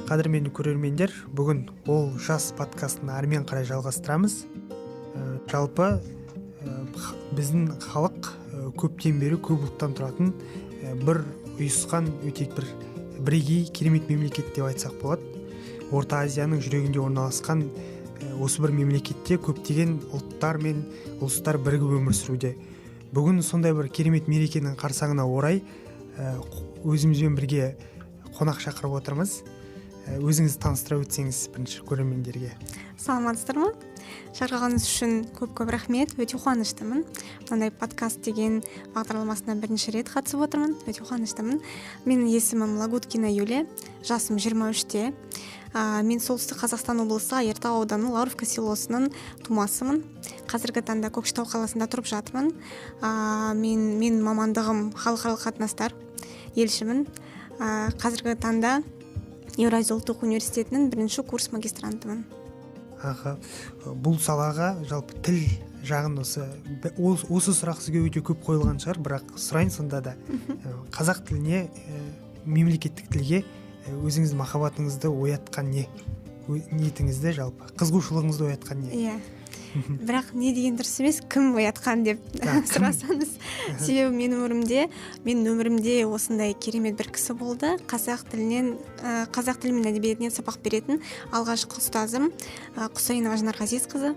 Қадірменді көрермендер, бүгін ол жас подкастын әрмен қарай жалғастырамыз. Жалпы біздің халық көптен бері көп ұлттан тұратын бір ұйысқан өте бір бірегей керемет мемлекет деп айтсақ болады. Орта Азияның жүрегінде орналасқан осы бір мемлекетте көптеген ұлттар мен ұлыстар бірігіп өмір сүруде. Бүгін сондай бір керемет мерекенің қарсаңына орай өзімізбен бірге қонақ шақырып отырмыз. Өзіңізді таныстыра өтсеңіз бірінші көрермендерге. Саламатсыздар ма? Шақырғаныңыз үшін көп рахмет. Өте қуаныштымын. Мынандай подкаст деген бағдарламасына бірінші рет қатысып отырмын. Өте қуаныштымын. Менің есімім Лагуткина Юлия. Жасым 23-те. Мен солтүстік Қазақстан облысы Айыртау ауданы Лауровка селосының тумасымын. Қазіргі таңда Көкшетау қаласында тұрып жатырмын. Мен мамандығым халықаралық қатынастар, елшімін. Қазіргі таңда Еуразия ұлттық университетінің бірінші курс магистрантымын. Бұл салаға жалпы тіл жағын осы сұрақ сізге өте көп қойылған шығар, бірақ сұрайын сонда да. Қазақ тіліне, мемлекеттік тілге өзіңіз махаббатыңызды оятқан не? Ниетіңізді жалпы, қызығушылығыңызды оятқан не? Иә. Бірақ не деген дұрыс емес, кім оятқан деп сұрасаңыз. Себебі менің өмірімде осындай керемет бір кісі болды. Қазақ тілі мен әдебиетінен сабақ беретін алғашқы ұстазым Құсайынова Жанар Ғазизқызы.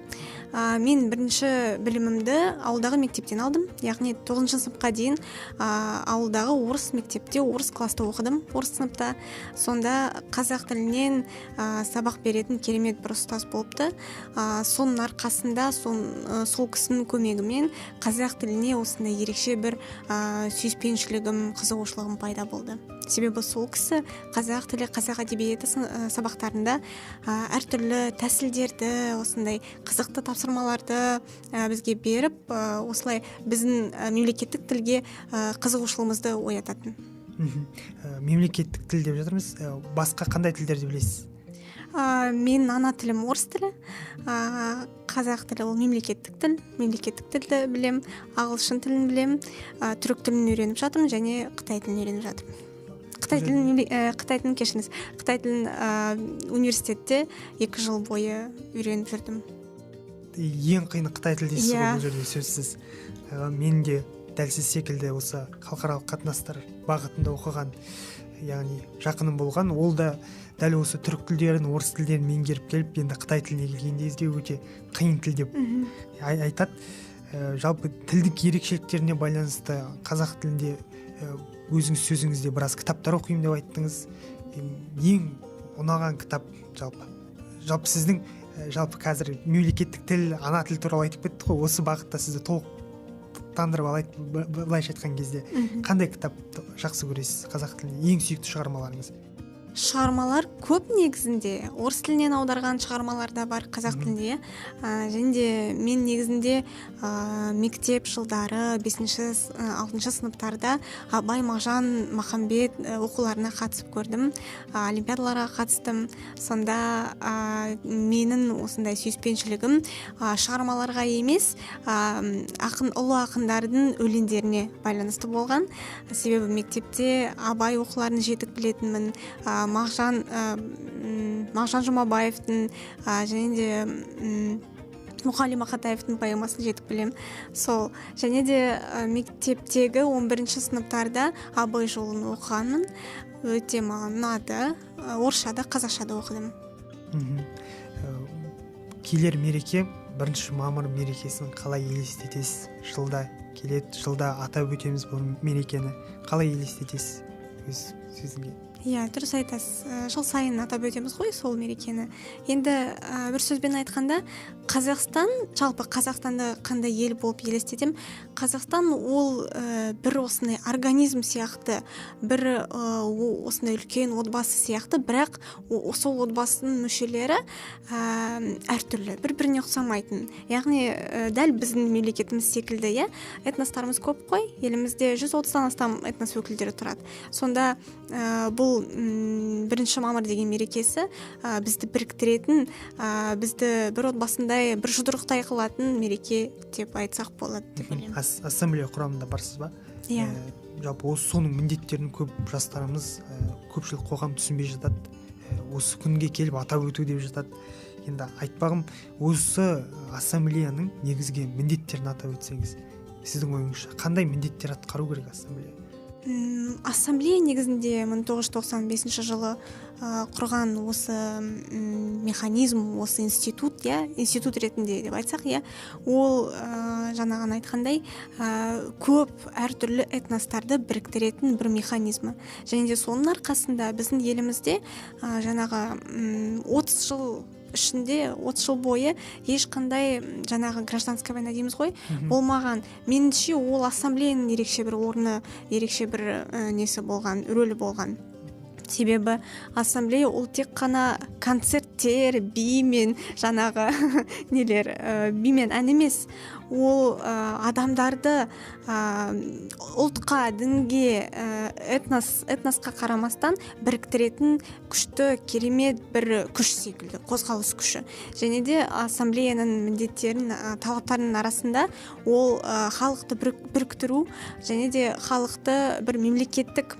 Мен бірінші білімімді ауылдағы мектептен алдым. Яғни 9-шы сыныпқа дейін ауылдағы орыс мектепте, орыс класста оқыдым, орыс сыныпта. Сонда қазақ тілінен сабақ беретін керемет бір ұстаз болыпты. Соның арқасында сол кісінің көмегімен қазақ тіліне осындай ерекше бір сүйіспеншілігім, қызығушылығым пайда болды. Себебі сол кісі қазақ тілі, қазақ әдебиеті сабақтарында әртүрлі тәсілдерді, осындай қызықты тапсырмаларды бізге беріп, осылай біздің мемлекеттік тілге қызығушылығымызды оятатын. Мемлекеттік тіл деп жатырмыз. Басқа қандай тілдерді білесіз? Мен ана тілім орыс тілі, қазақ тілі ол мемлекеттік тілді білем, ағылшын тілін білем, түрік тілін үйреніп жатырмын және қытай тілін үйреніп жатырмын. Қытай тілін университетте 2 жыл бойы үйреніп жүрдім. Ең қиыны қытай тілі дейсіз ғой, бұл жерде сөзсіз. Мен де дәл сіз секілді осы халықаралық қатынастар бағытында оқыған, яғни жақыным болған, ол да дәл осы түрік тілдерін, орыс тілдерін меңгеріп келіп, енді қытай тіліне келгенде өте қиын тіл деп айтады. Жалпы тілдік ерекшеліктеріне байланысты қазақ тілінде өзіңіз сөзіңізде біраз кітаптар оқимын деп айттыңыз. Ең ұнаған кітап жалпы сіздің қазір мемлекеттік тіл, ана тіл туралы айтып кеттік қой, осы бағытта сізді толықтандырып алайық, былайша айтқан кезде қандай кітап жақсы көресіз қазақ тілінде, ең сүйікті шығармаларыңыз? Шығармалар көп негізінде орыс тілінен аударған шығармалар да бар қазақ тілінде. Және де мен негізінде мектеп жылдары 5-6 сыныптарда Абай, Мағжан, Махамбет оқуларына қатысып көрдім. Олимпиадаларға қатыстым. Сонда менің осындай сүйіспеншілігім шығармаларға емес, ұлы ақындардың өлеңдеріне байланысты болған. Себебі мектепте Абай оқуларын жетік білетінмін. Мағжан Жұмабаевтың және де Мұқали Мақатаевтың поэмасын жетік білем. Сол. Және де мектептегі 11-ші сыныптарда Абай жолын оқығанмын. Өте маған ұнады. Орысшада, қазақшада оқыдым. Келер мереке 1 мамыр мерекесін қалай елестетесіз? Жылда келеді, жылда атап өтеміз бұл мерекені. Қалай елестетесіз өз сөзіңе? Иә, дұрыс айтасыз. Жыл сайын атап өтеміз ғой сол мерекені. Енді бір сөзбен айтқанда, жалпы Қазақстанды қандай ел болып елестетем? Қазақстан ол бір осындай организм сияқты, бір осындай үлкен отбасы сияқты, бірақ сол отбасының мүшелері әртүрлі, бір-біріне ұқсамайтын. Яғни дәл біздің мемлекетіміз секілді, этностарымыз көп қой. Елімізде 130-тан астам этнос өкілдері тұрады. Сонда бұл 1 мамыр деген мерекесі бізді біріктіретін, бізді бір отбасындай, бір жұдырықтай қылатын мереке деп айтсақ болады деп ойлаймын. Ассамблея құрамында барсыз ба? Иә. Жалпы соның міндеттерін көп жастарымыз, көпшілік қоғам түсінбей жатады. осы күнге келіп атап өту деп жатады. Енді айтпағым, осы ассамблеяның негізгі міндеттерін атап өтсеңіз, сіздің ойыңызша қандай міндеттер атқару керек ассамблея? Ассамблея негізінде 1995 жылы құрған осы механизм, осы институт, институт ретінде деп айтсақ, ол жаңағын айтқандай көп әртүрлі этностарды біріктіретін бір механизмі. Және де соның арқасында біздің елімізде жаңағы 30 жыл ішінде 30 жыл бойы ешқандай жаңағы гражданская война дейміз ғой, болмаған. Меніңше ол ассамблеяның ерекше бір орны, ерекше бір несі болған, рөлі болған. Себебі ассамблея ол тек қана концерттер, би мен жаңағы би мен ән емес. Ол адамдарды ұлтқа, дінге, этносқа қарамастан біріктіретін күшті, керемет бір күш секілді, қозғалыс күші. Және де ассамблеяның міндеттерін, талаптарының арасында ол халықты біріктіру, және де халықты бір мемлекеттік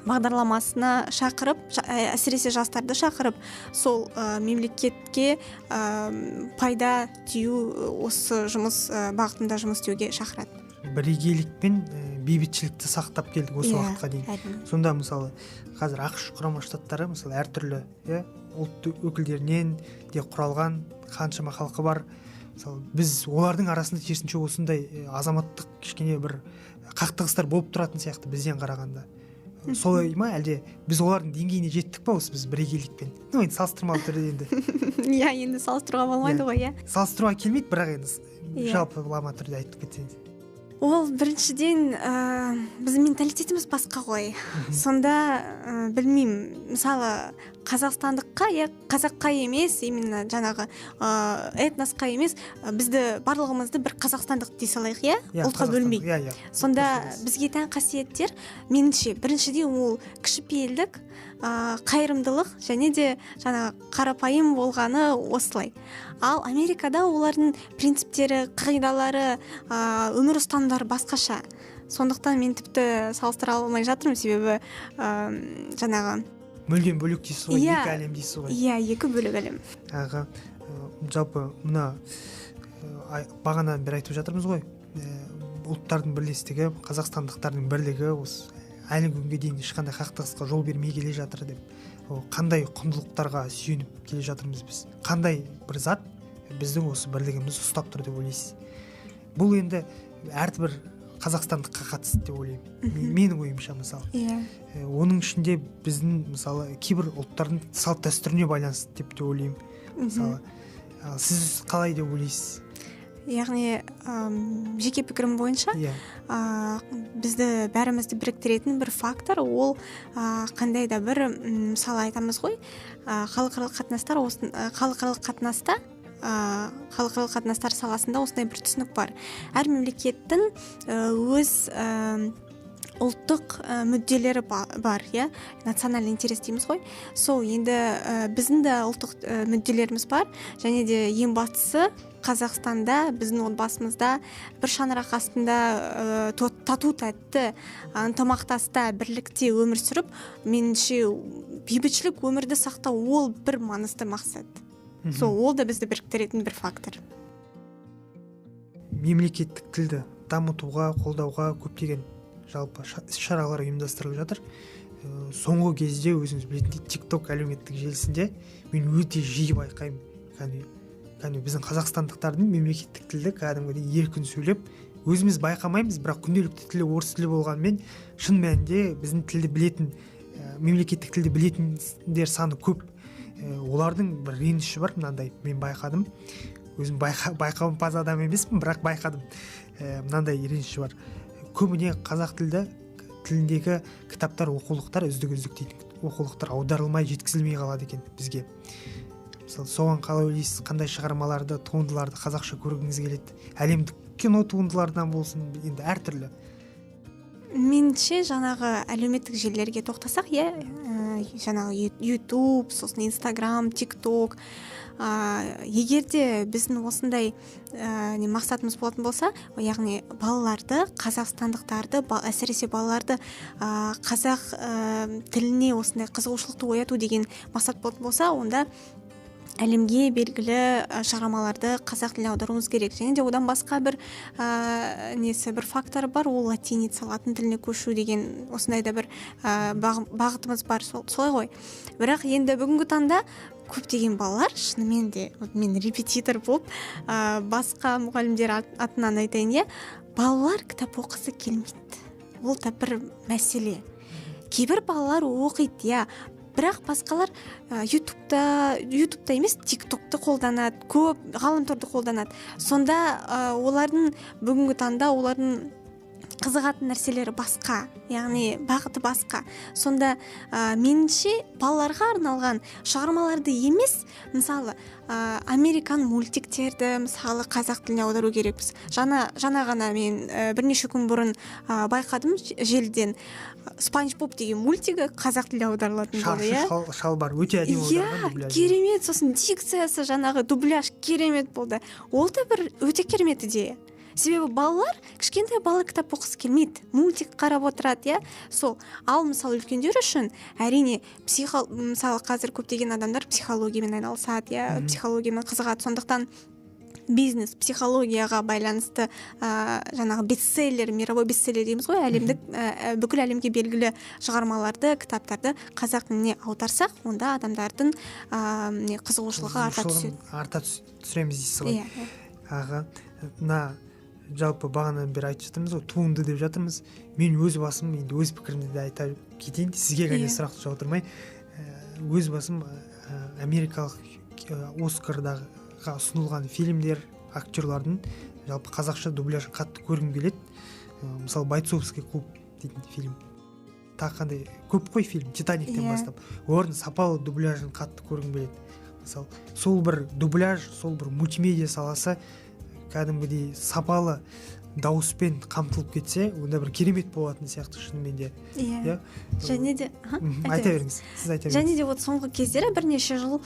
бағдарламасына шақырып, әсіресе жастарды шақырып, сол мемлекетке пайда тию осы жұмыс бағытында жұмыс істеуге шақырады. Бірегейлік пен бейбітшілікті сақтап келдік осы уақытқа дейін. Сонда мысалы қазір ақш құрама штаттары мысалы әртүрлі ұлт өкілдерінен де құралған қаншама халқы бар. Мысалы біз олардың арасында керісінше осындай азаматтық кішкене бір қақтығыстар болып тұратын сияқты бізден қарағанда. Солай ма, әлде біз олардың деңгейіне жеттік па осы біз бірегейлікпен? Енді салыстырмалы түрде енді. Енді салыстыруға болмайды ғой, Салыстыруға келмейді, бірақ енді жалпылама түрде айтып кетсеңіз. Ол біріншіден біздің менталитетіміз басқа ғой. Сонда білмеймін, мысалы қазақстандыққа, қазаққа емес, именно жаңағы этносқа емес, бізді барлығымызды бір қазақстандық дей салайық, ұлтқа бөлмей. Сонда бізге тән қасиеттер, меніңше біріншіден ол кішіпейілдік, қайырымдылық және де жаңағы қарапайым болғаны осылай. Ал Америкада олардың принциптері, қағидалары, өмір ұстанымдары басқаша. Сондықтан мен тіпті салыстыра алмай жатырмын, себебі жаңағы мүлдем бөлек дейсіз ғой, екі әлем дейсіз ғой. Екі бөлек әлем. Жалпы мына бағанадан бері айтып жатырмыз ғой, ұлттардың бірлестігі, қазақстандықтардың бірлігі осы әлі күнге дейін ешқандай қақтығысқа жол бермей келе жатыр деп. Қандай құндылықтарға сүйеніп келе жатырмыз біз? Қандай бір зат біздің осы бірлігімізді ұстап тұр деп ойлайсыз? Бұл енді әрбір қазақстандыққа қатысты деп ойлаймын. Менің ойымша мысалы. Оның ішінде біздің мысалы кейбір ұлттардың салт дәстүріне байланысты деп те ойлаймын. Мысалы, сіз қалай деп ойлайсыз? Яғни жеке пікірім бойынша бізді бәрімізді біріктіретін бір фактор, ол қандай да бір мысалы айтамыз ғой, халықаралық қатынастар саласында осындай бір түсінік бар. Әр мемлекеттің өз ұлттық мүдделері бар, национальный интерес дейміз ғой. Сол енді біздің де ұлттық мүдделеріміз бар, және де ең бастысы Қазақстанда, біздің отбасымызда бір шаңырақ астында тату тәтті ынтымақтаста, бірлікте өмір сүріп, меніңше бейбітшілік өмірді сақтау ол бір маңызды мақсат. Ол да бізді біріктіретін бір фактор. Мемлекеттік тілді дамытуға, қолдауға көптеген жалпы шаралар ұйымдастырылып жатыр. Соңғы кезде өзіңіз білетіндей TikTok әлеуметтік желісінде мен өте жиі байқаймын. Кәне біздің қазақстандықтардың мемлекеттік тілді кәдімгідей еркін сөйлеп, өзіміз байқамаймыз, бірақ күнделікті тілі орыс тілі болғанмен шын мәнінде біздің тілді білетін, мемлекеттік тілді білетіндер саны көп. Олардың бір реніші бар, мынандай мен байқадым. Өзім байқауымпаз адам емеспін, бірақ байқадым. Мынандай реніші бар. Көбіне қазақ тіліндегі кітаптар, оқулықтар үздік дейді. Оқулықтар аударылмай жеткізілмей қалады екен бізге. Мысалы, соған қалай ойлайсыз, қандай шығармаларды, туындыларды қазақша көргіңіз келеді? Әлемдік кино туындылардан болсын, енді әртүрлі. Меніңше жаңағы әлеуметтік желілерге тоқтасақ, жаңағы YouTube, сосын Instagram, TikTok. Егер де біздің осындай мақсатымыз болатын болса, яғни балаларды, қазақстандықтарды, әсіресе балаларды қазақ тіліне осындай қызығушылықты ояту деген мақсат болатын болса, онда әлемге белгілі шығармаларды қазақ тіліне аударуымыз керек. Және де одан басқа бір бір фактор бар, ол латиница, латын тіліне көшу деген осындай да бір бағытымыз бар, солай ғой. Бірақ енді бүгінгі таңда көптеген балалар, шынымен де мен репетитор болып басқа мұғалімдер атынан айтайын, балалар кітап оқысы келмейді. Ол да бір мәселе. Кейбір балалар оқиды, бірақ басқалар ютубта емес, тиктокты қолданады, көп ғаламторды қолданады. Сонда олардың бүгінгі таңда олардың қызығатын нәрселері басқа, яғни бағыты басқа. Сонда меніңше балаларға арналған шығармаларды емес, мысалы американ мультиктерді мысалы қазақ тіліне аудару керекпіз. Жаңа ғана мен бірнеше күн бұрын байқадым желіден, Спанч Боб деген мультигі қазақ тіліне аударылатын болды. Шаршы шалбар өте әдемі аударған дубляж. Керемет, сосын дикциясы, жаңағы дубляж керемет болды. Ол да бір өте керемет идея. Себебі балалар, кішкентай бала кітап оқысы келмейді, мультик қарап отырады, сол. Ал мысалы үлкендер үшін әрине мысалы қазір көптеген адамдар психологиямен айналысады, психологиямен қызығады. Сондықтан бизнес, психологияға байланысты жаңағы бестселлер, мировой бестселлер дейміз ғой, әлемдік бүкіл әлемге белгілі шығармаларды, кітаптарды қазақ тіліне аударсақ, онда адамдардың қызығушылығы арта түсіреміз дейсіз ғой. Аға, жалпы бағанадан бері айтып жатырмыз ғой, туынды деп жатырмыз. Мен өз басым, енді өз пікірімді де айта кетейін, сізге ғана сұрақты жаудырмай. Өз басым америкалық Оскардағы ұсынылған фильмдер, актерлардың жалпы қазақша дубляжын қатты көргім келеді. Мысалы Бойцовский клуб дейтін фильм, қандай көп қой фильм, Титаниктен бастап, олардың сапалы дубляжын қатты көргім келеді. Мысалы сол бір дубляж, сол бір мультимедиа саласы кәдімгідей сапалы дауыспен қамтылып кетсе, онда бір керемет болатын сияқты шынымен де. Және де айта беріңіз, сіз айта беріңіз. Және де соңғы кездері бірнеше жыл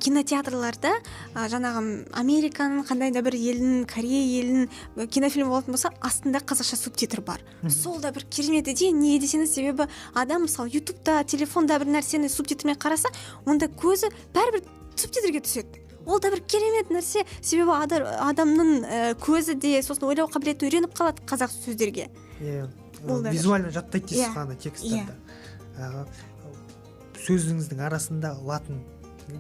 кинотеатрларда жаңағы Американың қандай да бір елдің, Корея елінің кинофильм болатын болса, астында қазақша субтитр бар. Сол да бір керемет идея. Не десеңіз, себебі адам мысалы ютубта, телефонда бір нәрсені субтитрмен қараса, онда көзі бәрібір субтитрге түседі. Ол да бір керемет нәрсе, себебі адамның көзі де, сосын ойлау қабілеті үйреніп қалады қазақ сөздерге. Визуально жаттайды дейсіз ғана тексттарда. Сөзіңіздің арасында латын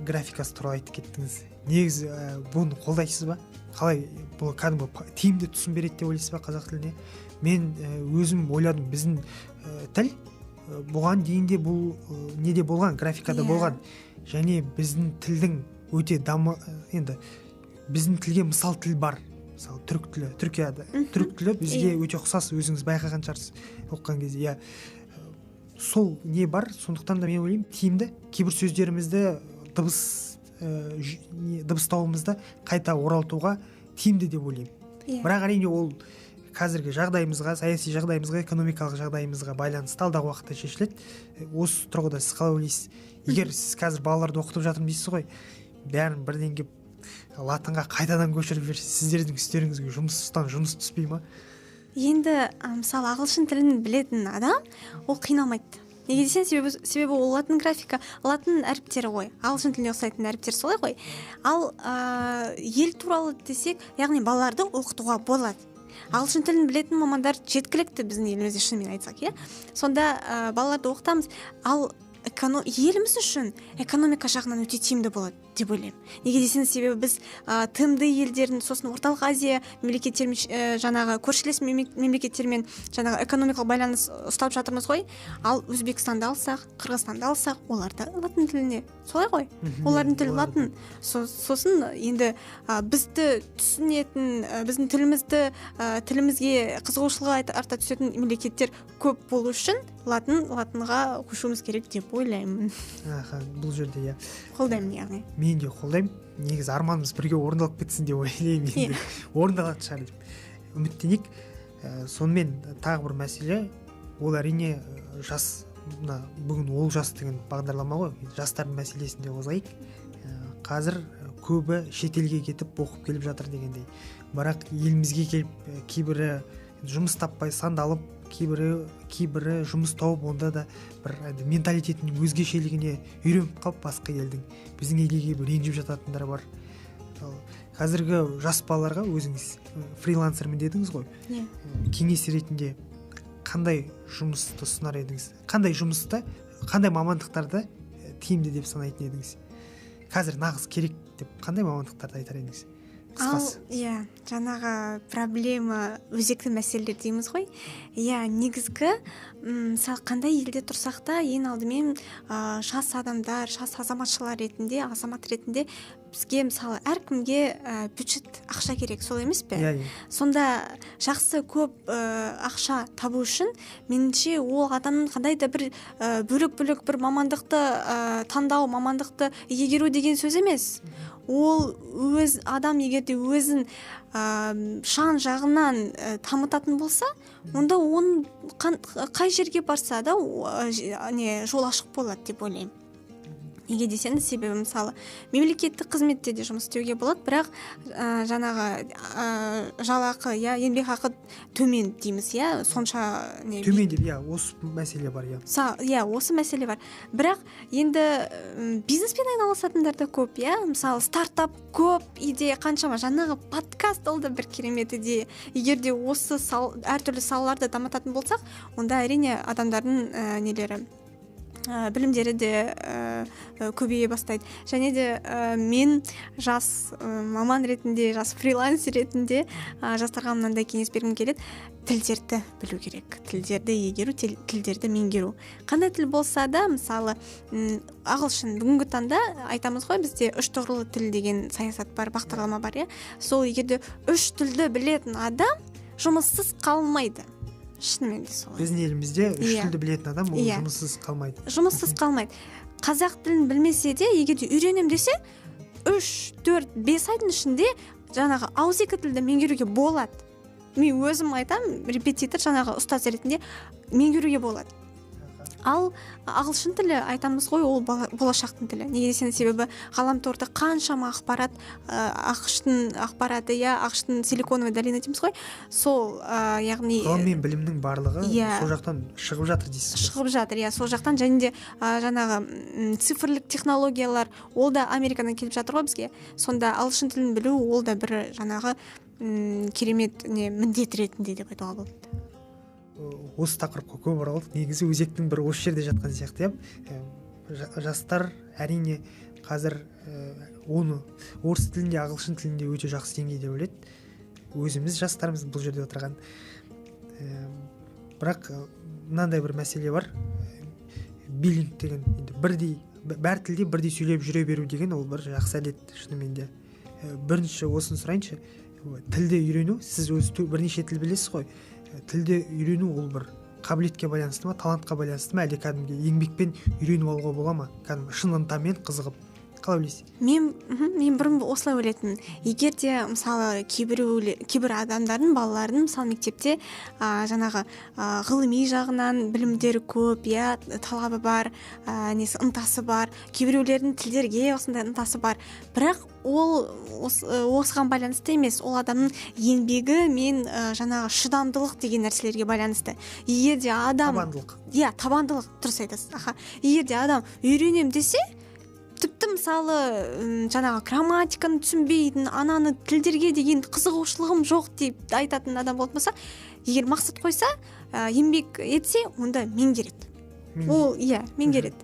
графикасы туралы айтып кеттіңіз. Негізі бұны қолдайсыз ба? Қалай бұл кәдімгі тиімді түсін береді деп ойлайсыз ба қазақ тіліне? Мен өзім ойладым, біздің тіл бұған дейін де бұл неде болған, графикада болған. Және біздің тілдің өте енді біздің тілге мысал тіл бар. Мысалы түрік тілі, Түркияда түрік тілі бізге өте ұқсас, өзіңіз байқаған шығарсыз оқыған кезде. Сол не бар, сондықтан да мен ойлаймын, тиімді кейбір сөздерімізді дыбыстауымызды қайта оралтуға тиімді деп ойлаймын. Бірақ әрине ол қазіргі жағдайымызға, саяси жағдайымызға, экономикалық жағдайымызға байланысты алдағы уақытта шешіледі. Осы тұрғыда сіз қалай ойлайсыз? Егер сіз қазір балаларды оқытып жатырмын дейсіз ғой, бәрін бірден келіп латынға қайтадан көшіріп жіберсе, сіздердің үстеріңізге жұмыс түспей ма? Енді мысалы ағылшын тілін білетін адам ол қиналмайды. Неге десең, себебі ол латын графика, латын әріптері ғой, ағылшын тіліне ұқсайтын әріптер солай ғой. Ал ел туралы десек, яғни балаларды оқытуға болады. Ағылшын тілін білетін мамандар жеткілікті біздің елімізде, шынымен айтсақ, сонда балаларды оқытамыз. Ал еліміз үшін экономика жағынан өте тиімді болады деп ойлаймын. Неге десеңіз, себебі біз тмд елдерін, сосын орталық Азия мемлекеттерімен, жаңағы көршілес мемлекеттермен жаңағы экономикалық байланыс ұстап жатырмыз ғой. Ал Өзбекстанды алсақ, Қырғызстанды алсақ, оларда латын тіліне солай ғой. Олардың тілі латын. Сосын енді бізді түсінетін, біздің тілімізге қызығушылығы арта түсетін мемлекеттер көп болу үшін латынға көшуіміз керек деп ойлаймын. Бұл жерде қолдаймын, яғни. Мен де қолдаймын. Негізі арманымыз бірге орындалып кетсін деп ойлаймын. Енді орындалатын шығар деп үміттенейік. Сонымен тағы бір мәселе, ол әрине жас мына бүгін ол жас деген бағдарлама ғой, жастардың мәселесін де қозғайық. Қазір көбі шетелге кетіп оқып келіп жатыр дегендей, бірақ елімізге келіп кейбірі жұмыс таппай сандалып, кейбірі жұмыс тауып, онда да бір менталитетінің өзгешелігіне үйреніп қалып басқа елдің біздің елге келіп ренжіп жататындар бар. Қазіргі жас балаларға өзіңіз фрилансермін дедіңіз ғой, кеңес ретінде қандай жұмысты ұсынар едіңіз? Қандай жұмысты, қандай мамандықтарды тиімді деп санайтын едіңіз? Қазір нағыз керек деп қандай мамандықтарды айтар едіңіз? Қысқасы. Жаңағы проблема, өзекті мәселелер дейміз ғой. Негізгі мысалы қандай елде тұрсақ та ең алдымен жас адамдар, жас азамат ретінде бізге мысалы әркімге бюджет ақша керек, сол емес пе? Сонда жақсы көп ақша табу үшін меніңше ол адамның қандай да бір бөлек бір мамандықты таңдау, мамандықты игеру деген сөз емес. Ол өз адам егерде өзін шан жағынан дамытатын болса, онда оның қай жерге барса да жол ашық болады деп ойлаймын. Неге десеңіз, себебі мысалы мемлекеттік қызметте де жұмыс істеуге болады, бірақ жаңағы жалақы, еңбекақы төмен дейміз, сонша төмен деп, осы мәселе бар, осы мәселе бар. Бірақ енді бизнеспен айналысатындар да көп, мысалы стартап көп, идея қаншама, жаңағы подкаст ол да бір керемет идея. Егер де осы әртүрлі салаларды дамытатын болсақ, онда әрине адамдардың білімдері де көбейе бастайды. Және де мен жас маман ретінде, жас фрилансер ретінде жастарға мынандай кеңес бергім келеді: тілдерді білу керек, тілдерді игеру, тілдерді меңгеру. Қандай тіл болса да, мысалы ағылшын, бүгінгі таңда айтамыз ғой, бізде 3 тұғырлы тіл деген саясат бар, бағдарлама бар, сол егерде 3 тілді білетін адам жұмыссыз қалмайды. Шынымен де солай. Біздің елімізде 3 тілді білетін адам ол жұмыссыз қалмайды. Жұмыссыз қалмайды. Қазақ тілін білмесе де, егерде үйренем десе, 3, 4, 5 айдың ішінде жаңағы ауызекі тілді меңгеруге болады. Мен өзім айтам, репетитор, жаңағы ұстаз ретінде меңгеруге болады. Ал ағылшын тілі айтамыз ғой, ол болашақтың тілі. Неге десеңіз, себебі ғаламторда қаншама ақпарат, ақш-тың ақпараты, ақш-тың силиконовая долина дейміз ғой, сол яғни ғылым мен білімнің барлығы сол жақтан шығып жатыр дейсіз. Шығып жатыр, сол жақтан. Және де жаңағы цифрлік технологиялар, ол да Америкадан келіп жатыр ғой бізге. Сонда ағылшын тілін білу, ол да бір жаңағы керемет міндет ретінде деп айтуға болады. Осы тақырыпқа көп оралдық. Негізі өзектің бір осы жерде жатқан сияқты. Жастар әрине қазір оны орыс тілінде, ағылшын тілінде өте жақсы деңгейде біледі. Өзіміз жастарымыз бұл жерде отырған. Бірақ мынандай бір мәселе бар. Биллинг деген, бәр тілде бірдей сөйлеп жүре беру деген, ол бір жақсы әдет шынымен де. Бірінші осыны сұрайыншы. Тілді үйрену, сіз өзі бірнеше тіл білесіз ғой. Тілді үйрену ол бір қабілетке байланысты ма, талантқа байланысты ма, әлде кәдімгі еңбекпен үйреніп алуға бола ма? Кәдімгі шын ынтамен қызығып. Қалай ойлайсыз? Мен бұрын осылай ойлайтынмын. Егер де мысалы кейбір адамдардың, балалардың мысалы мектепте жаңағы ғылыми жағынан білімдері көп, талабы бар, ынтасы бар, кейбіреулердің тілдерге осындай ынтасы бар. Бірақ ол осыған байланысты емес, ол адамның еңбегі мен жаңағы шыдамдылық деген нәрселерге байланысты. Егер де адам табандылық, дұрыс айтасыз. Егер де адам үйренем десе, тіпті мысалы жаңағы грамматиканы түсінбейтін, ананы тілдерге деген қызығушылығым жоқ деп айтатын адам болатын болса, егер мақсат қойса, еңбек етсе, онда меңгереді. Ол меңгереді.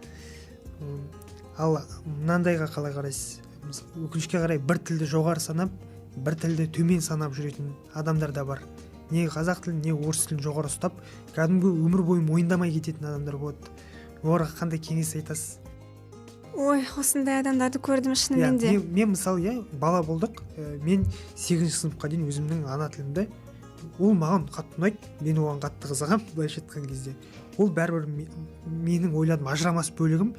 Ал мынандайға қалай қарайсыз? Өкінішке қарай бір тілді жоғары санап, бір тілді төмен санап жүретін адамдар да бар. Не қазақ тілін, не орыс тілін жоғары ұстап, кәдімгі өмір бойы мойындамай кететін адамдар болады. Оларға қандай кеңес айтасыз? Осындай адамдарды көрдім шынымен де. Мен мысалы, бала болдық, мен 8-ші сыныпқа дейін өзімнің ана тілімді, ол маған қатты ұнайды, мен оған қатты қызығам, былайша айтқан кезде. Ол бәрібір менің ойладым ажырамас бөлігім,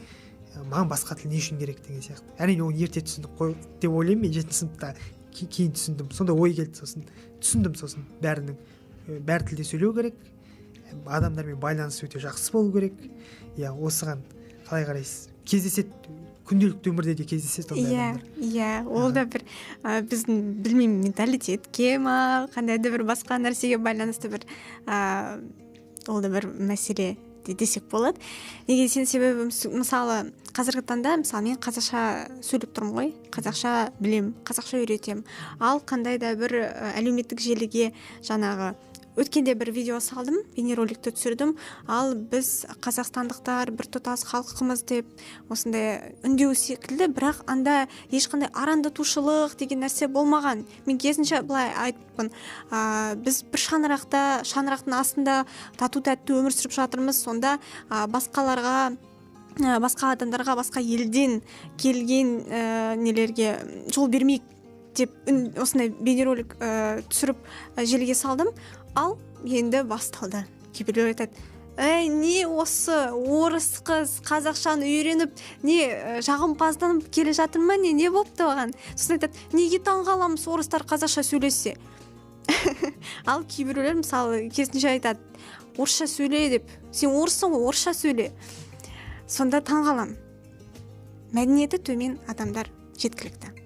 маған басқа тіл не үшін керек деген сияқты. Әрине оны ерте түсіндік қой деп ойлаймын, мен 7-ші сыныпта кейін түсіндім. Сонда ой келді, сосын түсіндім, сосын бәрі тілде сөйлеу керек, адамдармен байланыс өте жақсы болу керек. Иә, осыған қалай қарайсыз? Кездеседі, күнделікті өмірде де кездеседі ондай адамдар. Иә, ол да бір біздің білмеймін менталитетке ма, қандай да бір басқа нәрсеге байланысты бір ол да бір мәселе десек болады. Неге десең, себебі мысалы қазіргі таңда мысалы мен қазақша сөйлеп тұрмын ғой, қазақша білем, қазақша үйретем. Ал қандай да бір әлеуметтік желіге жаңағы өткенде бір видео салдым, бейнероликті түсірдім. Ал біз қазақстандықтар бір тұтас халқымыз деп осындай үндеу секілді, бірақ анда ешқандай арандатушылық деген нәрсе болмаған. Мен керісінше былай айтыппын, біз бір шаңырақтың астында тату-тәтті өмір сүріп жатырмыз. Сонда басқа адамдарға, басқа елден келген нелерге жол бермейік деп осындай бейнеролик түсіріп желіге салдым. Ал енді басталды. Кейбіреулер айтады, не осы орыс қыз қазақшаны үйреніп, не жағымпазданып келе жатыр ма, не болыпты оған? Сосын айтады, неге таңғаламыз орыстар қазақша сөйлесе? Ал кейбіреулер мысалы керісінше айтады, орысша сөйле деп. Сен орыссың ғой, орысша сөйле. Сонда таңғалам. Мәдениеті төмен адамдар жеткілікті.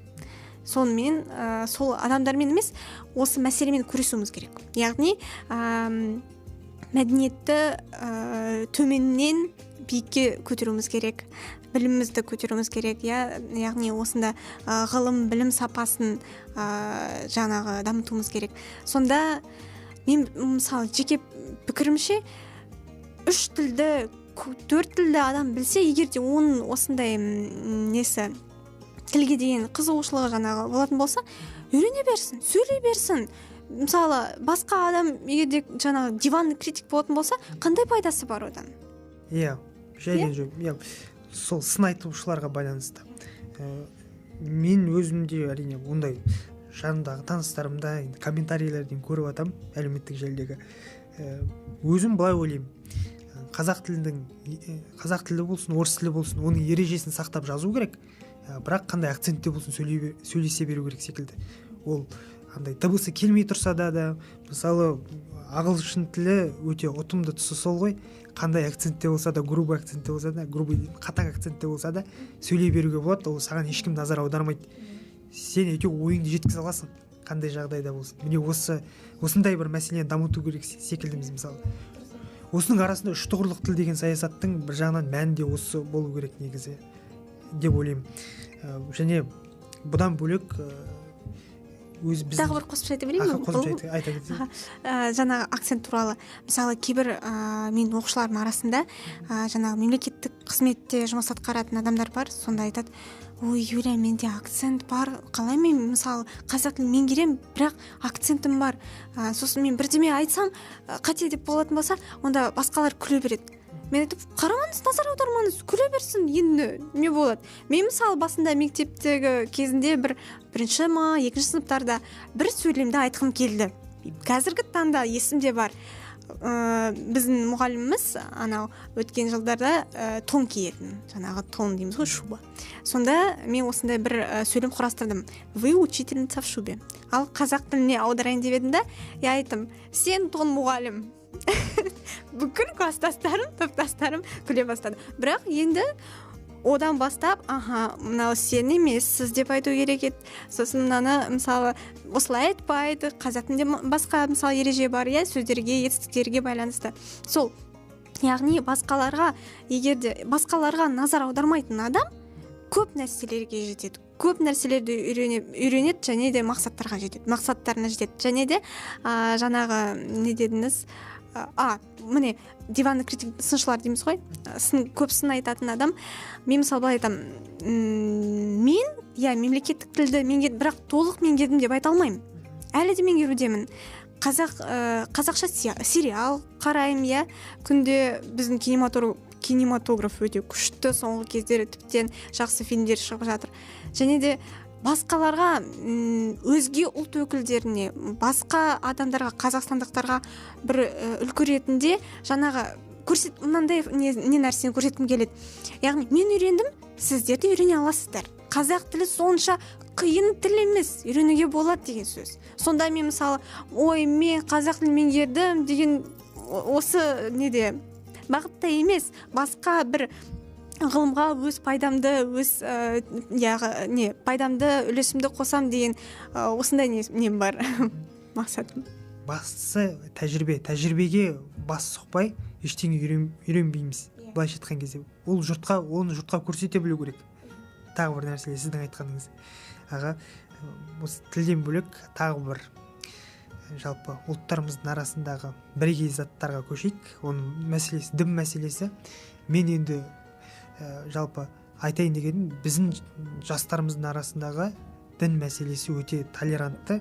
Сонымен сол адамдармен емес, осы мәселемен күресуіміз керек. Яғни мәдениетті төменнен биікке көтеруіміз керек, білімімізді көтеруіміз керек. Яғни осында ғылым, білім сапасын жаңағы дамытуымыз керек. Сонда мен мысалы жеке пікірімше 3 тілді, 4 тілді адам білсе, егер де оның осындай несі тілге деген қызығушылығы жаңағы болатын болса, үйрене берсін, сөйлей берсін. Мысалы басқа адам егер де жаңағы диванный критик болатын болса, қандай пайдасы бар одан? Иә, сол сын айтушыларға байланысты. Мен өзімде әрине ондай жанымдағы таныстарымда комментарийлерден көріп атам, әлеуметтік желідегі. Өзім былай ойлаймын, қазақ тілі болсын, орыс тілі болсын, оның ережесін сақтап жазу керек. Бірақ қандай акцентте болсын сөйлесе беру керек секілді. Ол андай дыбысы келмей тұрса да, мысалы ағылшын тілі өте ұтымды тұсы сол ғой. Қандай акцентте болса да, грубый акцентте болса да, қатаң акцентте болса да сөйлей беруге болады. Ол саған ешкім назар аудармайды. Сен ойыңды жеткізе аласың, қандай жағдайда болсын. Міне осындай бір мәселені дамыту керек секілдіміз мысалы. Осының арасында 3 тұғырлық тіл деген саясаттың бір жағынан мәні де осы болу керек негізі деп ойлаймын. Және бұдан бөлек тағы бір қосымша айта берейін? Жаңағы акцент туралы. Мысалы кейбір мен оқушылардың арасында жаңағы мемлекеттік қызметте жұмыс атқаратын адамдар бар. Сонда айтады, ой, Юля, менде акцент бар. Қалай мен мысалы қазақ тілін меңгерем, бірақ акцентім бар. Сосын мен бірдеме айтсам қате деп болатын болса, онда басқалар күле береді. Мен айтып, қарамаңыз, назар аудармаңыз, күле берсін, енді не болады? Мен мысалы басында мектептегі кезінде бірінші ма, 2-ші сыныптарда бір сөйлемді айтқым келді. Қазіргі таңда есімде бар. Біздің мұғаліміміз анау өткен жылдарда тон киетін, жаңағы тон дейміз ғой, шуба. Сонда мен осындай бір сөйлем құрастырдым. Вы учительница в шубе. Ал қазақ тіліне аударайын деп едім да, я айттым, сен тон мұғалім. Бүкіл класстастарым, топтастарым күле бастады. Бірақ енді одан бастап, мынау сен емес, сіз деп айту керек еді. Сосын мынаны мысалы осылай айтпайды, қазақ тілінде басқа мысалы ереже бар, сөздерге, етістіктерге байланысты. Сол, яғни егерде басқаларға назар аудармайтын адам көп нәрселерге жетеді. Көп нәрселерді үйренеді, және де мақсаттарына жетеді. Және де жаңағы не дедіңіз? Міне диванный критик, сыншылар дейміз ғой, көп сын айтатын адам. Мен мысалы былай айтам, мен мемлекеттік тілді бірақ толық меңгердім деп айта алмаймын. Әлі де меңгерудемін. Қазақша сериал қараймын, күнде біздің кинематограф өте күшті, соңғы кездері тіптен жақсы фильмдер шығып жатыр. Және де басқаларға, өзге ұлт өкілдеріне, басқа адамдарға, қазақстандықтарға бір үлгі ретінде жаңағы мынандай не нәрсені көрсеткім келеді. Яғни мен үйрендім, сіздер де үйрене аласыздар. Қазақ тілі сонша қиын тіл емес, үйренуге болады деген сөз. Сонда мен мысалы, ой, мен қазақ тілін меңгердім деген осы неде бағытта емес, басқа бір ғылымға өз пайдамды пайдамды үлесімді қосам деген осындай нем бар. Мақсатым. Бастысы тәжірибеге бас сұқпай ештеңе үйренбейміз. Былайша айтқан кезде оны жұртқа көрсете білу керек. Тағы бір нәрсе сіздің айтқаныңыз. Осы тілден бөлек тағы бір жалпы ұлттарымыздың арасындағы бірегей заттарға көшейік. Оның мәселесі дін мәселесі. Мен енді жалпы айтайын дегенім, біздің жастарымыздың арасындағы дін мәселесі өте толерантты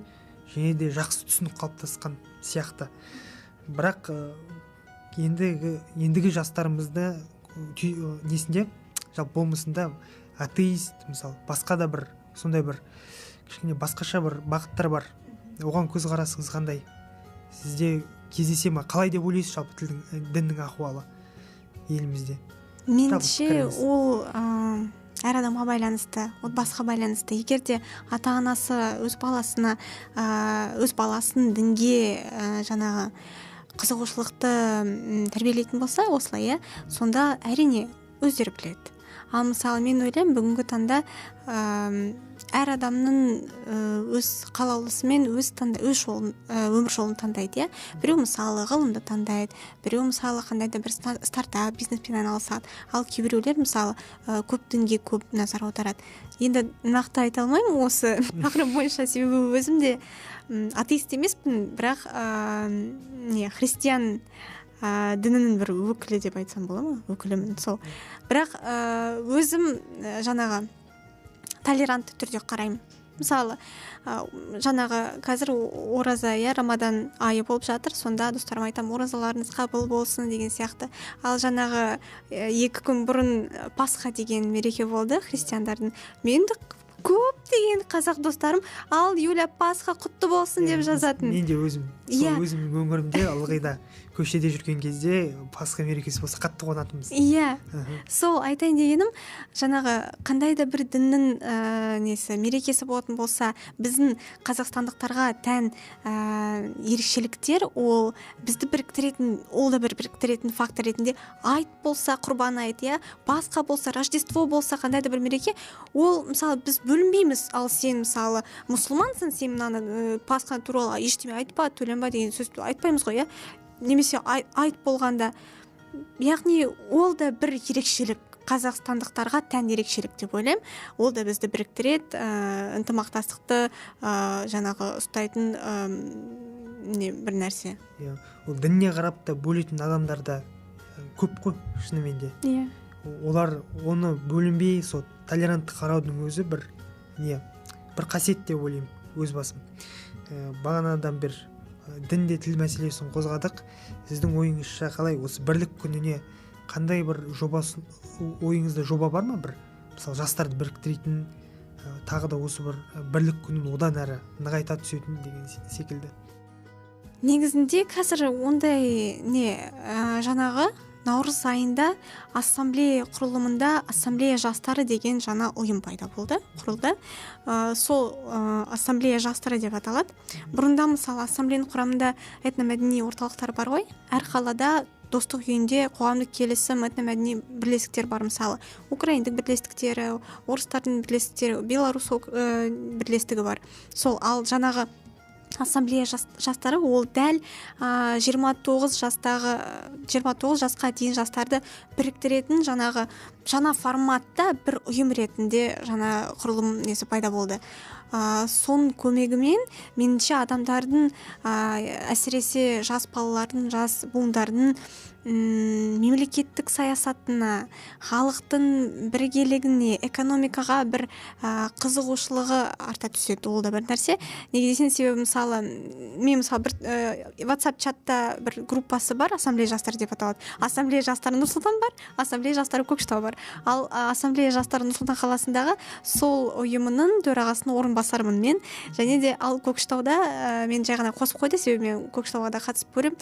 және де жақсы түсінік қалыптасқан сияқты. Бірақ ендігі жастарымызды несінде жалпы болмысында атеист, мысалы, басқа да бір сондай бір кішкене басқаша бір бағыттар бар. Оған көзқарасыңыз қандай? Сізде кездесе ме? Қалай деп ойлайсыз жалпы діннің ахуалы елімізде? Меніңше ол әр адамға байланысты, отбасыға байланысты. Егер де ата-анасы өз баласын дінге жаңағы қызығушылықты тәрбиелейтін болса, осылай, сонда әрине өздері біледі. Ал мысалы мен ойлаймын, бүгінгі таңда әр адамның өз қалаулысымен өмір жолын таңдайды. Біреу мысалы ғылымды таңдайды, біреу мысалы қандай да бір стартап бизнеспен айналысады. Ал кейбіреулер мысалы көп дінге көп назар аударады. Енді нақты айта алмаймын осы тақырып бойынша, себебі өзім де атеист емеспін, бірақ христиан дінінің бір өкілі деп айтсам бола ма? Өкілімін сол. Бірақ өзім жаңағы толерантты түрде қараймын. Мысалы, жаңағы қазір ораза, Рамадан айы болып жатыр, сонда достарыма айтамын, оразаларыңыз қабыл болсын деген сияқты. Ал жаңағы 2 күн бұрын Пасха деген мереке болды христиандардың. Менді көптеген қазақ достарым, ал Юля, Пасха құтты болсын деп жазатын. Мен де өзімнің өңірімде ылғида көшеде жүрген кезде Пасха мерекесі болса қатты қуанатынбыз. Сол айтайын дегенім, жаңағы қандай да бір діннің мерекесі болатын болса, біздің қазақстандықтарға тән ерекшеліктер, ол бізді біріктіретін, ол да бір біріктіретін фактор ретінде, айт болса құрбан айт, Пасха болса, Рождество болса, қандай да бір мереке, ол мысалы біз бөлінбейміз. Ал сен мысалы мұсылмансың, сен мынаны Пасха туралы ештеме айтпа, төленбе деген сөз айтпаймыз ғой, немесе айт болғанда, яғни ол да бір ерекшелік, қазақстандықтарға тән ерекшелік деп ойлаймын. Ол да бізді біріктіреді, ынтымақтастықты жаңағы ұстайтын бір нәрсе. Ол дініне қарап та бөлетін адамдар да көп қой, шынымен де. Олар оны бөлінбей, сол толерантты қараудың өзі бір қасиет деп ойлаймын өз басым. Бағанадан бір дінде тіл мәселесін қозғадық. Сіздің ойыңызша қалай, осы бірлік күніне қандай бір ойыңызда жоба бар ма? Мысалы жастарды біріктіретін, тағы да осы бірлік күнін одан әрі нығайта түсетін деген секілді. Негізінде қазір ондай жаңағы наурыз айында ассамблея құрылымында ассамблея жастары деген жаңа ұйым пайда болды, құрылды. Сол ассамблея жастары деп аталады. Бұрында мысалы ассамблеяның құрамында этномәдени орталықтар бар ғой. Әр қалада достық үйінде қоғамдық келісім, этномәдени бірлестіктер бар, мысалы украиндік бірлестіктері, орыстардың бірлестіктері, белорус бірлестігі бар. Сол, ал жаңағы ассамблея жастары ол дәл 29 жасқа дейін жастарды біріктіретін жаңа форматта бір ұйым ретінде жаңа құрылым пайда болды. Соның көмегімен меніңше адамдардың, әсіресе жас балалардың, жас буындардың мемлекеттік саясатына, халықтың біргелігіне, экономикаға бір қызығушылығы арта түседі. Ол да бір нәрсе. Неге десең, себебі мысалы мен бір WhatsApp чатта бір группасы бар, ассамблея жастары деп аталады. Ассамблея жастары Нұр-Сұлтан бар, ассамблея жастары Көкшетау бар. Ал ассамблея жастары Нұр-Сұлтан қаласындағы сол ұйымының төрағасының орынбасарымын мен. Және де ал Көкшетауда мен жай ғана қосып қойды, себебі мен Көкшетауға да қатысып көремін.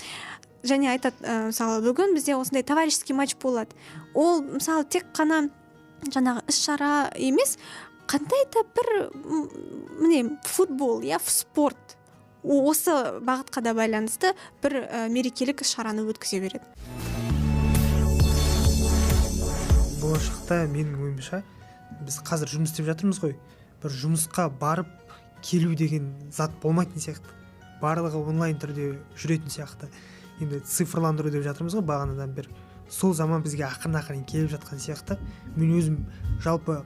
Және айтады, мысалы бүгін бізде осындай товарищеский матч болады. Ол мысалы тек қана жаңағы іс-шара емес, қандай да бір футбол, спорт. осы бағытқа да байланысты бір мерекелік шараны өткізе береді. Болашақта менің ойымша біз қазір жұмыс істеп жатырмыз ғой, бір жұмысқа барып келу деген зат болмайтын сияқты, барлығы онлайн түрде жүретін сияқты. Енді цифрландыру деп жатырмыз ғой бағанадан бері, сол заман бізге ақырын келіп жатқан сияқты. Мен өзім жалпы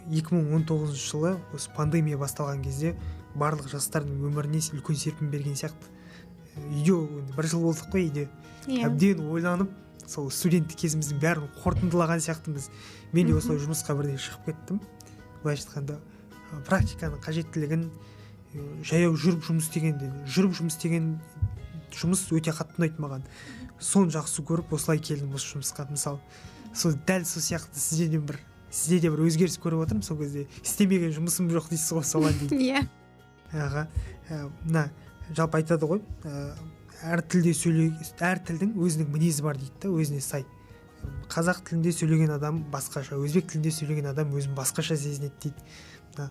2019 жылы осы пандемия басталған кезде барлық жастардың өміріне үлкен серпін берген сияқты. Үйде бір жыл болдық қой, үйде әбден ойланып, сол студенттік кезіміздің бәрін қорытындылаған сияқтымыз. Мен де осылай жұмысқа бірден шығып кеттім. Былайша айтқанда практиканың қажеттілігін, жаяу жүріп жұмыс деген жұмыс өте қатты ұнайды маған. Соны жақсы көріп осылай келдім осы жұмысқа. Мысалы, сол дәл сол сияқты сізде де бір өзгеріс көріп отырмын. Сол кезде істемеген жұмысым жоқ дейсіз ғой, соған дейін. Мына жалпы айтады ғой, әр тілдің өзінің мінезі бар дейді, өзіне сай. Қазақ тілінде сөйлеген адам басқаша, өзбек тілінде сөйлеген адам өзін басқаша сезінеді дейді.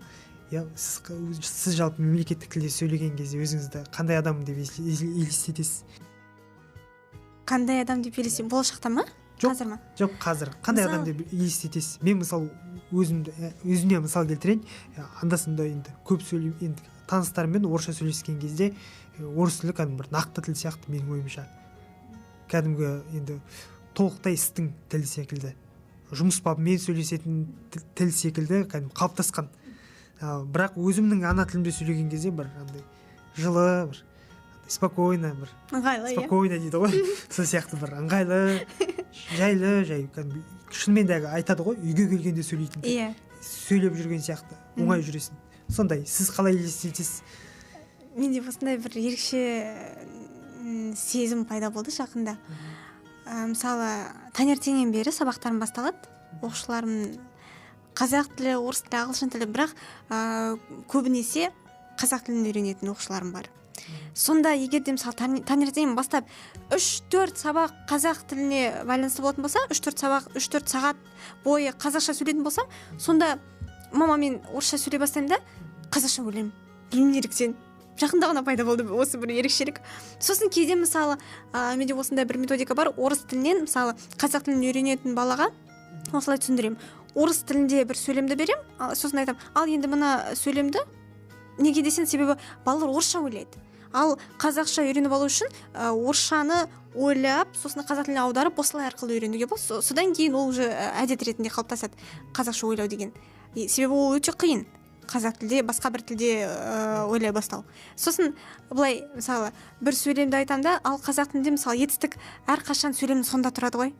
Сіз жалпы мемлекеттік тілде сөйлеген кезде өзіңізді қандай адам деп елестетесіз? Қандай адам деп елестетесіз? Болашақта ма? Қазір ма? Жоқ, қазір. Қандай адам деп елестетесіз? Мен мысалы өзіме мысал келтірейін. Андасында енді көп сөйлеймін, енді таныстарыммен орысша сөйлескен кезде орыс тілі кәдімгі бір нақты тіл сияқты менің ойымша. Кәдімгі енді толықтай істің тілі секілді. Жұмыс бабымен сөйлесетін тіл секілді кәдімгі қалыптасқан. Бірақ өзімнің ана тілімде сөйлеген кезде бір андай жылы, бір спокойно, бір ыңғайлы, спокойно дейді ғой. Сол сияқты бір ыңғайлы, жайлы, кәдімгі шынымен де айтады ғой, үйге келгенде сөйлейтін. Сөйлеп жүрген сияқты, оңай жүресің. Сондай, сіз қалай елестетесіз? Менде осындай бір ерекше сезім пайда болды жақында. Мысалы, таңертеңнен бері сабақтарым басталады. Оқушыларым қазақ тілі, орыс тілі, ағылшын тілі, бірақ көбінесе қазақ тілін үйренетін оқушыларым бар. Сонда егер де мысалы таңертеңнен бастап 3-4 сабақ қазақ тіліне байланысты болатын болса, 3-4 сағат бойы қазақша сөйлейтін болсам, сонда мама мен орысша сөйлей бастаймын да, қазақша ойлаймын. Білмеймін неліктен. Жақында ғана пайда болды осы бір ерекшелік. Сосын кейде мысалы менде осындай бір методика бар, орыс тілінен мысалы қазақ тілін үйренетін балаға осылай түсіндіремін. Орыс тілінде бір сөйлемді берем, сосын айтамын, ал енді мына сөйлемді неге десең, себебі балалар орысша ойлайды. Ал қазақша үйреніп алу үшін орысшаны ойлап, сосын қазақ тіліне аударып, осылай арқылы үйренуге болады. Содан кейін ол уже әдет ретінде қалыптасады, қазақша ойлау деген. Себебі ол өте қиын. Қазақ тілде, басқа бір тілде ойлай бастау. Сосын былай, мысалы, бір сөйлемді айтам да, ал қазақ тілінде мысалы етістік әрқашан сөйлемнің соңында тұрады ғой.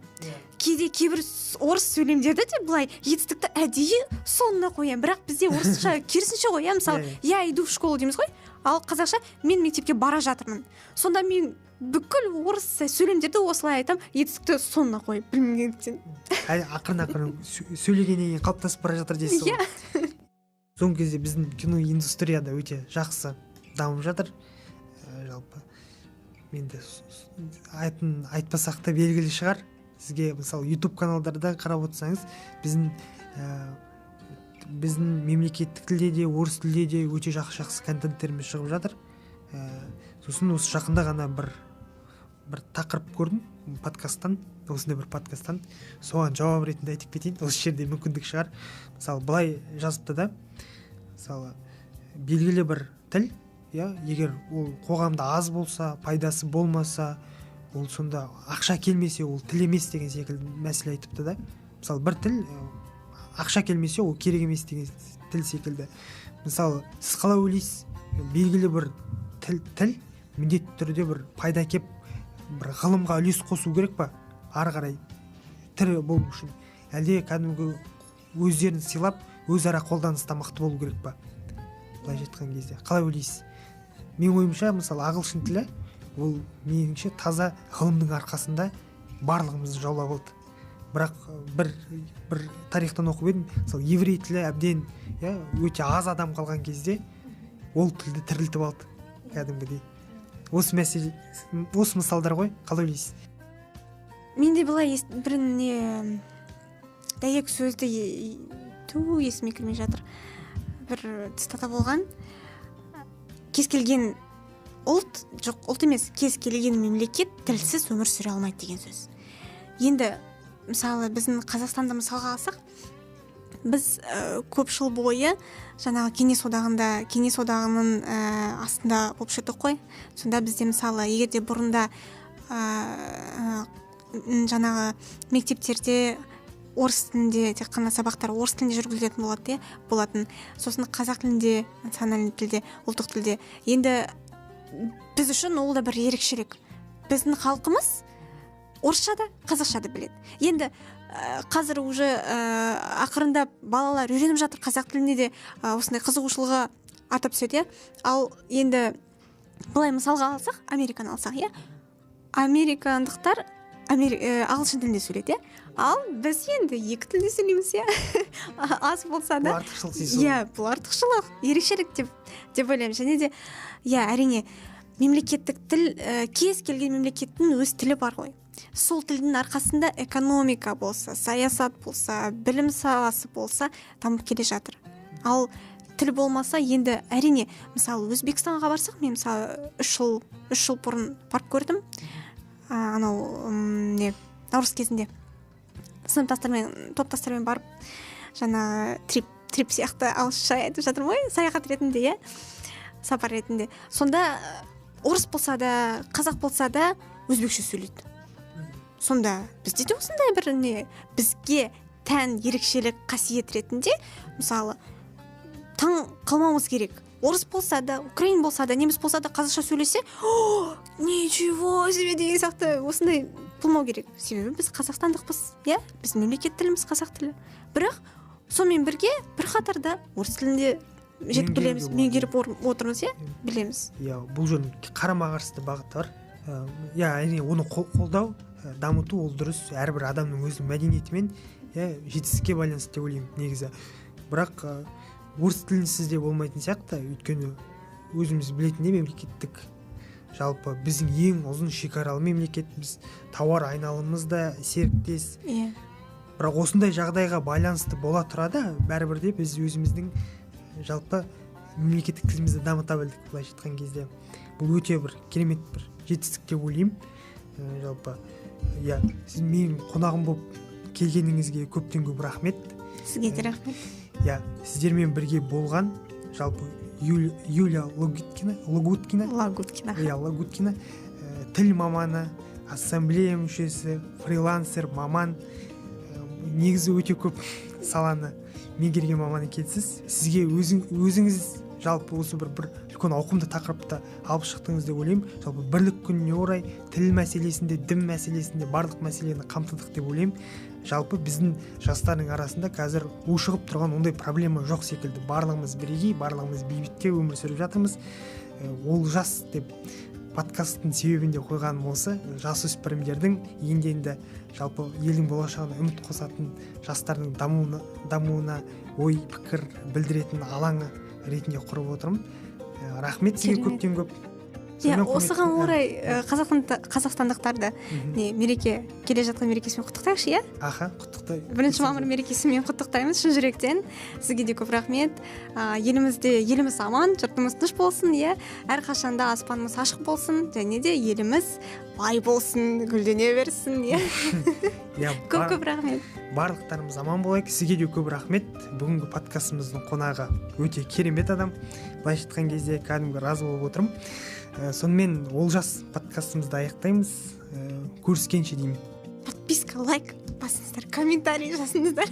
Кейде кейбір орыс сөйлемдерді де былай етістікті әдейі соңына қоямын, бірақ бізде орысша керісінше ғой, мысалы, я иду в школу дейміз ғой, ал қазақша мен мектепке бара жатырмын. Сонда мен бүкіл орыс сөйлемдерді осылай айтам, етістікті соңына қойып, білмегендіктен. Ақырын сөйлегеннен кейін қалыптасып бара жатыр дейсіз ғой. Соңғы кезде біздің кино индустрияда өте жақсы дамып жатыр. Жалпы менде айтпасақ та белгілі шығар. Сізге мысалы YouTube каналдарда қарап отырсаңыз, біздің мемлекеттік тілде де, орыс тілде де өте жақсы контенттеріміз шығып жатыр. Сосын осы жақында ғана бір тақырып көрдім осындай бір подкасттан. Соған жауап ретінде айтып кетейін. Осы жерде мүмкіндік шығар. Мысалы, былай жазыпты да, мысалы, белгілі бір тіл, егер ол қоғамда аз болса, пайдасы болмаса, ол сонда ақша келмесе, ол тіл емес деген секілді мәселе айтыпты да. Мысалы, бір тіл ақша келмесе, ол керек емес деген тіл секілді. Мысалы, сіз қалай ойлайсыз? Белгілі бір тіл міндетті түрде бір пайда кеп, бір ғылымға үлес қосу керек па? Ары қарай тірі болу үшін. Әлде кәдімгі өздерін сыйлап, өзара қолданыста мықты болу керек па? Былай жатқан кезде. Қалай ойлайсыз? Мен ойымша, мысалы, ағылшын тілі, ол меніңше таза ғылымның арқасында барлығымызды жаулап алды. Бірақ бір тарихтан оқып едім, мысалы, еврей тілі әбден өте аз адам қалған кезде ол тілді тірілтіп алды кәдімгідей. Осы мысалдар ғой, қалай ойлайсыз? Менде былай біріне дәйек сөзді есіме кірмей жатыр. Бір цитата болған. кез келген ұлт емес, кез келген мемлекет тілсіз өмір сүре алмайды деген сөз. Енді мысалы біздің Қазақстанды мысалға алсақ, біз көп жыл бойы жаңағы Кеңес одағының астында болып жүрдік қой. Сонда бізде мысалы егерде бұрында жаңағы мектептерде орыс тілінде тек қана сабақтар орыс тілінде жүргізілетін болатын. Сосын қазақ тілінде, национальный тілде, ұлттық тілде. Енді біз үшін ол да бір ерекшелік. Біздің халқымыз орысша да, қазақша да біледі. Енді қазір уже ақырындап балалар үйреніп жатыр, қазақ тіліне де осындай қызығушылығы артып түседі. Ал енді былай мысалға алсақ, Американы алсақ, американдықтар ағылшын тілінде сөйлейді, ал біз енді екі тілде сөйлейміз, аз болса да. Бұл артықшылық дейсіз. Бұл артықшылық, ерекшелік деп ойлаймын. Және де әрине мемлекеттік тіл, кез келген мемлекеттің өз тілі бар ғой. Сол тілдің арқасында экономика болса, саясат болса, білім саласы болса дамып келе жатыр. Ал тіл болмаса, енді әрине мысалы Өзбекстанға барсақ, мен мысалы 3 жыл бұрын барып көрдім. Наурыз кезінде сыныптастармен, топтастармен барып, жаңа трип сияқты ағылшынша айтып жатырмын ғой, саяхат ретінде, сапар ретінде. Сонда орыс болса да, қазақ болса да өзбекше сөйлейді. Сонда бізде де осындай бір бізге тән ерекшелік қасиет ретінде, мысалы, таң қалмауымыз керек. Орыс болса да, украин болса да, неміс болса да қазақша сөйлесе, ничего себе деген сияқты осындай болмау керек. Себебі біз қазақстандықпыз, біз мемлекет тіліміз қазақ тілі. Бірақ сонымен бірге бір қатарда орыс тілінде жетіп білеміз, меңгеріп отырмыз, білеміз. Бұл жөн қарама-қарсы бағыты бар. Әрине оны қолдау, дамыту ол дұрыс, әрбір адамның өзінің мәдениетімен жетістікке байланысты деп ойлаймын негізі. Бірақ орыс тілінсіз де болмайтын сияқты, өйткені өзіміз білетіндей мемлекеттік жалпы біздің ең ұзын шекаралы мемлекет, біз тауар айналымымыз да серіктес. Бірақ осындай жағдайға байланысты бола тұрады, бәрібір де біз өзіміздің жалпы мемлекеттік тілімізді дамыта білдік, былайша айтқан кезде. Бұл өте бір керемет бір жетістік деп ойлаймын. Жалпы сіз менің қонағым болып келгеніңізге көптен көп рахмет. Сізге де рахмет. Сіздермен бірге болған жалпы Юлия Лагуткина, тіл маманы, ассамблея мүшесі, фрилансер, маман, негізі өте көп саланы меңгерген маман екенсіз. Сізге өзіңіз жалпы осы бір үлкен ауқымды тақырыпты алып шығдыңыз деп ойлаймын. Жалпы бірлік күніне орай тіл мәселесінде, дін мәселесінде барлық мәселені қамтыдық деп ойлаймын. Жалпы біздің жастардың арасында қазір ушығып тұрған ондай проблема жоқ секілді. Барлығымыз бірегей, барлығымыз бейбітке өмір сүріп жатырмыз. Ол жас деп подкасттың себебінде қойғаным осы. Жасөспірімдердің енді жалпы елдің болашағына үміт қосатын жастардың дамуына ой пікір білдіретін алаңы ретінде құрып отырмын. Рахмет сізге көптен көп. Осыған орай қазақстандықтарды мереке, келе жатқан мерекесімен құттықтайықшы, құттықтай. 1 мамыр мерекесімен құттықтаймыз шын жүректен. Сізге де көп рахмет. Еліміз аман, жұртымыз тыныш болсын, әрқашанда аспанымыз ашық болсын, және де еліміз бай болсын, гүлдене берсін, Көп рахмет. Барлықтарымыз аман болайық. Сізге де көп рахмет. Бүгінгі подкастымыздың қонағы өте керемет адам. Былайша айтқан кезде кәдімгі разы болып отырмын. Сонымен Олжас подкастымызды аяқтаймыз. Көріскенше деймін. Подписка, лайк басыңыздар, комментарий жазыңыздар.